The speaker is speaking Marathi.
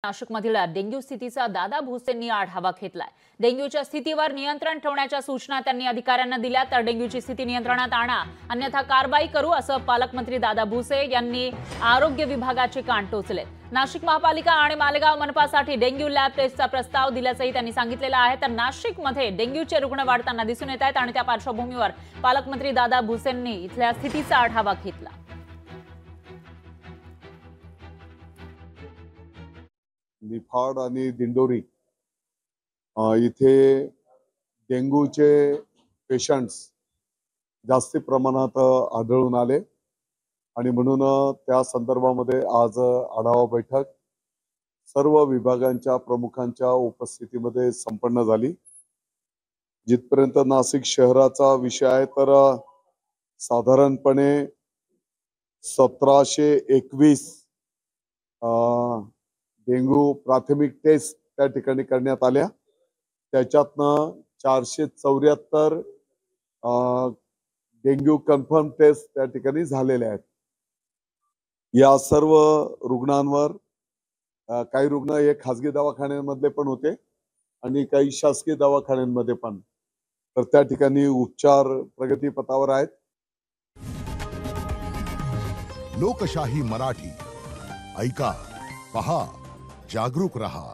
नाशिकमधील डेंग्यू स्थितीचा दादा भुसेंनी आढावा घेतलाय। डेंग्यूच्या स्थितीवर नियंत्रण ठेवण्याच्या सूचना त्यांनी अधिकाऱ्यांना दिल्या। तर डेंग्यूची स्थिती नियंत्रणात आणा, अन्यथा कारवाई करू असं पालकमंत्री दादा भुसे यांनी आरोग्य विभागाचे कान टोचले। नाशिक महापालिका आणि मालेगाव मनपासाठी डेंग्यू लॅब टेस्टचा प्रस्ताव दिल्याचंही त्यांनी सांगितलेलं आहे। तर नाशिकमध्ये डेंग्यूचे रुग्ण वाढताना दिसून येत आहेत आणि त्या पार्श्वभूमीवर पालकमंत्री दादा भुसेंनी इथल्या स्थितीचा आढावा घेतला। निफाड आणि दिंडोरी इथे डेंग्यूचे पेशंट्स जास्त प्रमाणात आढळून आले आणि म्हणून त्या संदर्भामध्ये आज आढावा बैठक सर्व विभागांच्या प्रमुखांच्या उपस्थितीमध्ये संपन्न झाली। जिथपर्यंत नाशिक शहराचा विषय आहे तर साधारणपणे 1721 डेंग्यू प्राथमिक टेस्ट त्या ठिकाणी करण्यात आल्या। त्याच्यातनं 474 डेंग्यू कन्फर्म टेस्ट त्या ठिकाणी झालेले आहेत। या सर्व रुग्णांवर काही रुग्ण हे खासगी दवाखान्यांमध्ये पण होते आणि काही शासकीय दवाखान्यांमध्ये पण, तर त्या ठिकाणी उपचार प्रगतीपथावर आहेत। लोकशाही मराठी ऐका, पहा, जागरूक रहा।